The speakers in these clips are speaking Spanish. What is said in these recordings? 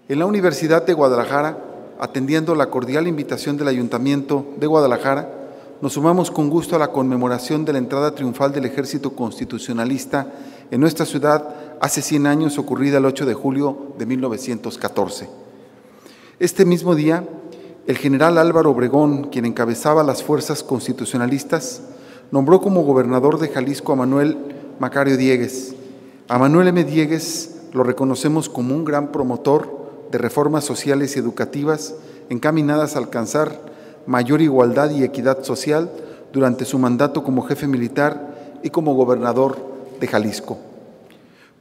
En la Universidad de Guadalajara, atendiendo la cordial invitación del Ayuntamiento de Guadalajara, nos sumamos con gusto a la conmemoración de la entrada triunfal del Ejército Constitucionalista en nuestra ciudad hace 100 años, ocurrida el 8 de julio de 1914. Este mismo día, el general Álvaro Obregón, quien encabezaba las fuerzas constitucionalistas, nombró como gobernador de Jalisco a Manuel Macario Diegues. A Manuel M. Diegues lo reconocemos como un gran promotor de reformas sociales y educativas encaminadas a alcanzar mayor igualdad y equidad social durante su mandato como jefe militar y como gobernador de Jalisco.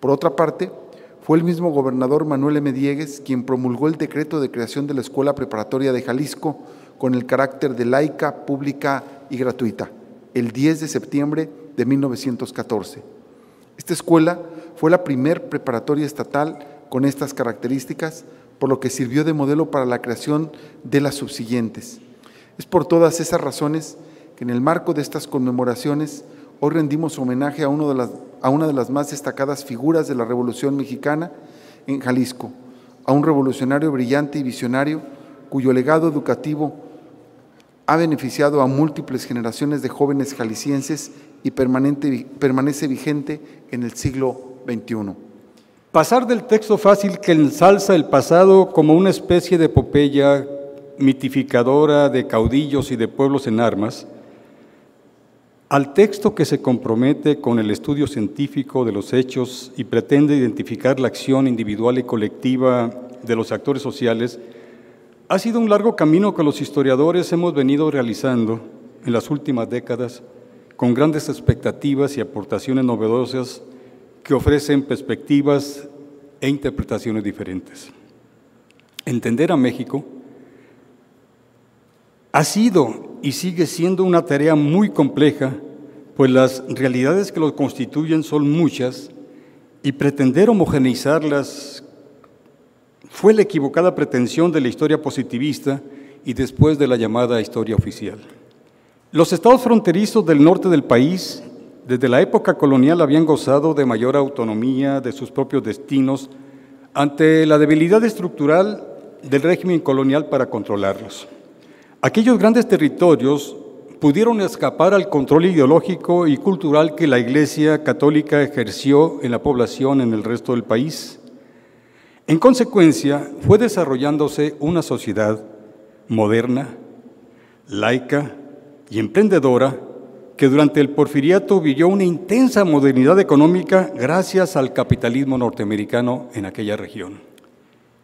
Por otra parte, fue el mismo gobernador Manuel M. Diegues quien promulgó el decreto de creación de la Escuela Preparatoria de Jalisco con el carácter de laica, pública y gratuita, el 10 de septiembre de 1914. Esta escuela fue la primer preparatoria estatal con estas características, por lo que sirvió de modelo para la creación de las subsiguientes. Es por todas esas razones que en el marco de estas conmemoraciones hoy rendimos homenaje a una de las más destacadas figuras de la Revolución Mexicana en Jalisco, a un revolucionario brillante y visionario cuyo legado educativo ha beneficiado a múltiples generaciones de jóvenes jaliscienses y permanece vigente en el siglo XXI. Pasar del texto fácil que ensalza el pasado como una especie de epopeya mitificadora de caudillos y de pueblos en armas, al texto que se compromete con el estudio científico de los hechos y pretende identificar la acción individual y colectiva de los actores sociales, ha sido un largo camino que los historiadores hemos venido realizando en las últimas décadas con grandes expectativas y aportaciones novedosas que ofrecen perspectivas e interpretaciones diferentes. Entender a México ha sido y sigue siendo una tarea muy compleja, pues las realidades que lo constituyen son muchas y pretender homogeneizarlas fue la equivocada pretensión de la historia positivista y después de la llamada historia oficial. Los estados fronterizos del norte del país, desde la época colonial, habían gozado de mayor autonomía de sus propios destinos ante la debilidad estructural del régimen colonial para controlarlos. Aquellos grandes territorios pudieron escapar al control ideológico y cultural que la Iglesia Católica ejerció en la población en el resto del país. En consecuencia, fue desarrollándose una sociedad moderna, laica y emprendedora que durante el porfiriato vivió una intensa modernidad económica gracias al capitalismo norteamericano en aquella región.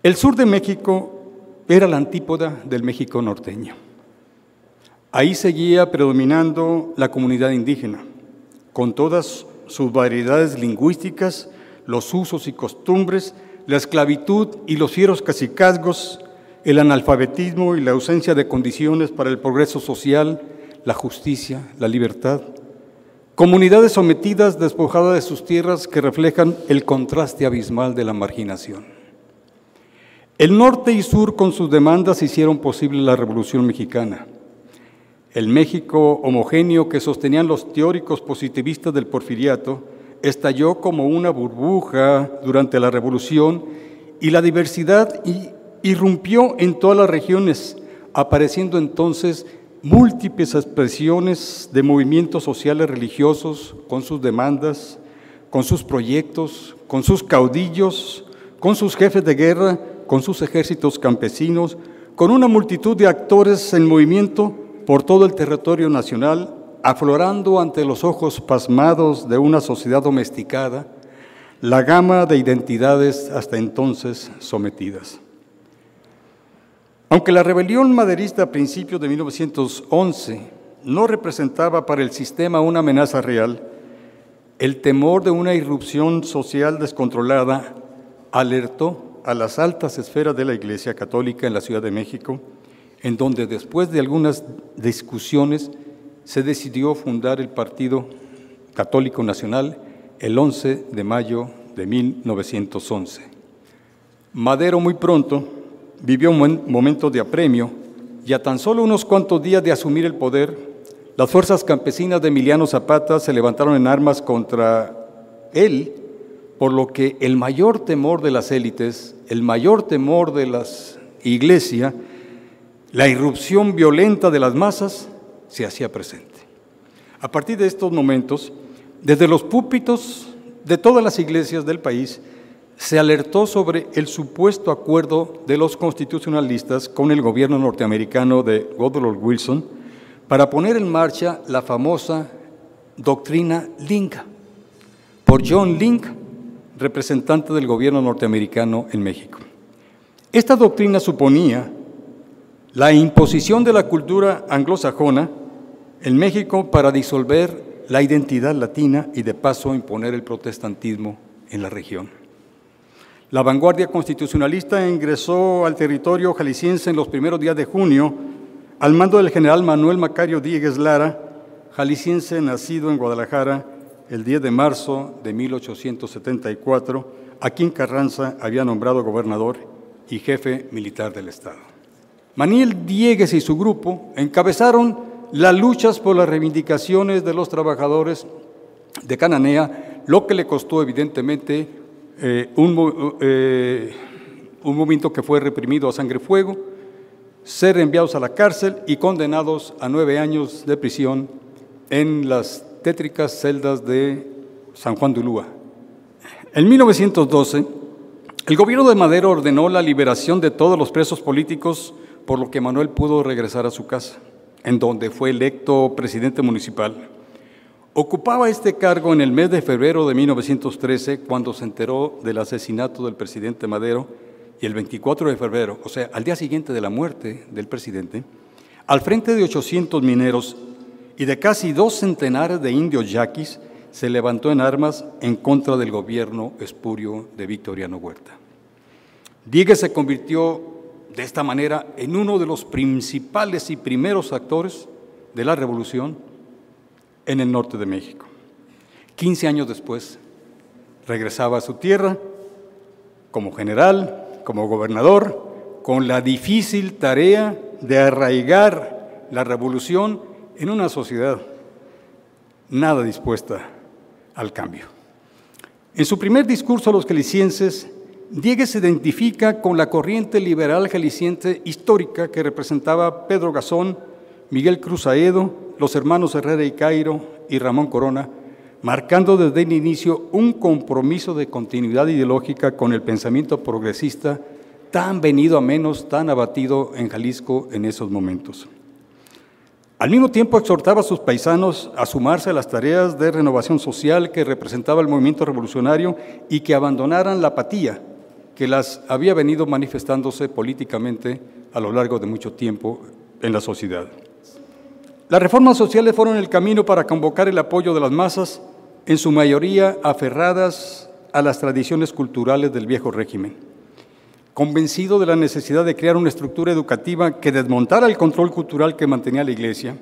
El sur de México era la antípoda del México norteño. Ahí seguía predominando la comunidad indígena, con todas sus variedades lingüísticas, los usos y costumbres, la esclavitud y los fieros cacicazgos, el analfabetismo y la ausencia de condiciones para el progreso social, la justicia, la libertad. Comunidades sometidas, despojadas de sus tierras que reflejan el contraste abismal de la marginación. El norte y sur con sus demandas hicieron posible la Revolución Mexicana. El México homogéneo que sostenían los teóricos positivistas del porfiriato estalló como una burbuja durante la Revolución y la diversidad irrumpió en todas las regiones, apareciendo entonces múltiples expresiones de movimientos sociales religiosos con sus demandas, con sus proyectos, con sus caudillos, con sus jefes de guerra, con sus ejércitos campesinos, con una multitud de actores en movimiento por todo el territorio nacional, aflorando ante los ojos pasmados de una sociedad domesticada la gama de identidades hasta entonces sometidas. Aunque la rebelión maderista a principios de 1911 no representaba para el sistema una amenaza real, el temor de una irrupción social descontrolada alertó a las altas esferas de la Iglesia Católica en la Ciudad de México, en donde después de algunas discusiones se decidió fundar el Partido Católico Nacional el 11 de mayo de 1911. Madero muy pronto vivió un momento de apremio y a tan solo unos cuantos días de asumir el poder, las fuerzas campesinas de Emiliano Zapata se levantaron en armas contra él por lo que el mayor temor de las élites, el mayor temor de las iglesias, la irrupción violenta de las masas, se hacía presente. A partir de estos momentos, desde los púlpitos de todas las iglesias del país, se alertó sobre el supuesto acuerdo de los constitucionalistas con el gobierno norteamericano de Woodrow Wilson para poner en marcha la famosa doctrina Link, por John Link, representante del gobierno norteamericano en México. Esta doctrina suponía la imposición de la cultura anglosajona en México para disolver la identidad latina y de paso imponer el protestantismo en la región. La vanguardia constitucionalista ingresó al territorio jalisciense en los primeros días de junio al mando del general Manuel Macario Diegues Lara, jalisciense nacido en Guadalajara el 10 de marzo de 1874, a quien Carranza había nombrado gobernador y jefe militar del Estado. Manuel Diegues y su grupo encabezaron las luchas por las reivindicaciones de los trabajadores de Cananea, lo que le costó evidentemente un movimiento que fue reprimido a sangre y fuego, ser enviados a la cárcel y condenados a 9 años de prisión en las tétricas celdas de San Juan de Ulúa. En 1912, el gobierno de Madero ordenó la liberación de todos los presos políticos, por lo que Manuel pudo regresar a su casa, en donde fue electo presidente municipal. Ocupaba este cargo en el mes de febrero de 1913, cuando se enteró del asesinato del presidente Madero, y el 24 de febrero, o sea, al día siguiente de la muerte del presidente, al frente de 800 mineros y de casi 2 centenares de indios yaquis, se levantó en armas en contra del gobierno espurio de Victoriano Huerta. Diegues se convirtió de esta manera en uno de los principales y primeros actores de la revolución en el norte de México. 15 años después, regresaba a su tierra como general, como gobernador, con la difícil tarea de arraigar la revolución en una sociedad nada dispuesta al cambio. En su primer discurso a los jaliscienses, Diegues se identifica con la corriente liberal jalisciense histórica que representaba Pedro Gazón, Miguel Cruz Aedo, los hermanos Herrera y Cairo y Ramón Corona, marcando desde el inicio un compromiso de continuidad ideológica con el pensamiento progresista tan venido a menos, tan abatido en Jalisco en esos momentos. Al mismo tiempo exhortaba a sus paisanos a sumarse a las tareas de renovación social que representaba el movimiento revolucionario y que abandonaran la apatía que las había venido manifestándose políticamente a lo largo de mucho tiempo en la sociedad. Las reformas sociales fueron el camino para convocar el apoyo de las masas, en su mayoría aferradas a las tradiciones culturales del viejo régimen. Convencido de la necesidad de crear una estructura educativa que desmontara el control cultural que mantenía la Iglesia,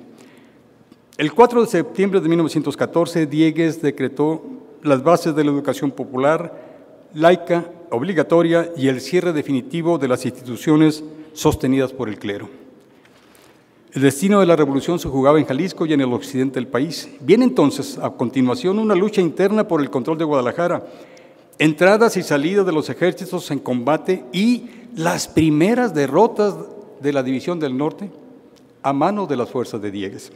el 4 de septiembre de 1914, Diegues decretó las bases de la educación popular, laica, obligatoria y el cierre definitivo de las instituciones sostenidas por el clero. El destino de la revolución se jugaba en Jalisco y en el occidente del país. Viene entonces, a continuación, una lucha interna por el control de Guadalajara, entradas y salidas de los ejércitos en combate y las primeras derrotas de la División del Norte a mano de las fuerzas de Diegues.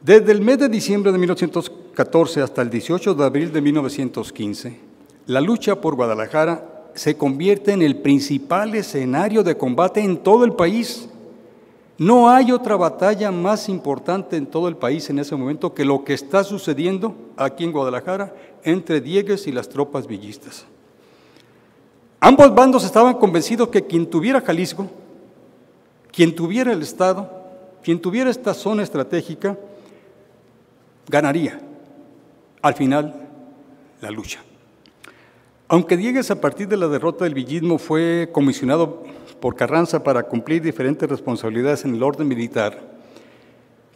Desde el mes de diciembre de 1914 hasta el 18 de abril de 1915, la lucha por Guadalajara se convierte en el principal escenario de combate en todo el país. No hay otra batalla más importante en todo el país en ese momento que lo que está sucediendo aquí en Guadalajara entre Diegues y las tropas villistas. Ambos bandos estaban convencidos que quien tuviera Jalisco, quien tuviera el Estado, quien tuviera esta zona estratégica, ganaría al final la lucha. Aunque Diegues, a partir de la derrota del villismo, fue comisionado por Carranza para cumplir diferentes responsabilidades en el orden militar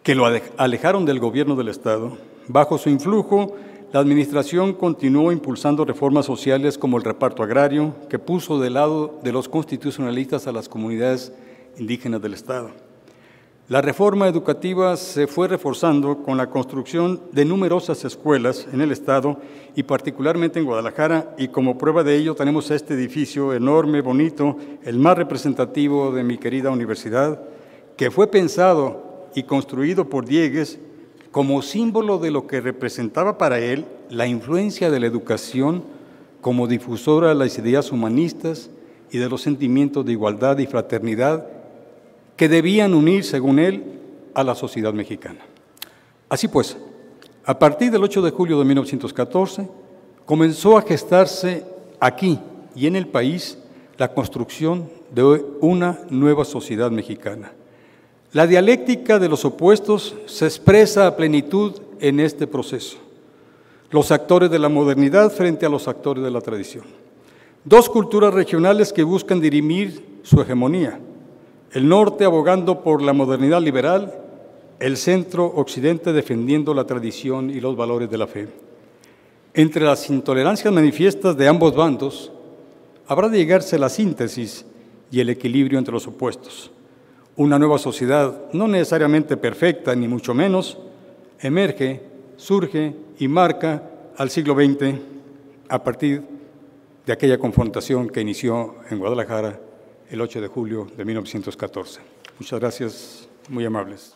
que lo alejaron del gobierno del Estado, bajo su influjo, la administración continuó impulsando reformas sociales como el reparto agrario, que puso del lado de los constitucionalistas a las comunidades indígenas del Estado. La reforma educativa se fue reforzando con la construcción de numerosas escuelas en el Estado y particularmente en Guadalajara, y como prueba de ello tenemos este edificio enorme, bonito, el más representativo de mi querida universidad, que fue pensado y construido por Diegues como símbolo de lo que representaba para él la influencia de la educación como difusora de las ideas humanistas y de los sentimientos de igualdad y fraternidad que debían unir, según él, a la sociedad mexicana. Así pues, a partir del 8 de julio de 1914, comenzó a gestarse aquí y en el país la construcción de una nueva sociedad mexicana. La dialéctica de los opuestos se expresa a plenitud en este proceso. Los actores de la modernidad frente a los actores de la tradición. Dos culturas regionales que buscan dirimir su hegemonía. El norte abogando por la modernidad liberal, el centro-occidente defendiendo la tradición y los valores de la fe. Entre las intolerancias manifiestas de ambos bandos, habrá de llegarse a la síntesis y el equilibrio entre los opuestos. Una nueva sociedad, no necesariamente perfecta, ni mucho menos, emerge, surge y marca al siglo XX a partir de aquella confrontación que inició en Guadalajara el 8 de julio de 1914. Muchas gracias, muy amables.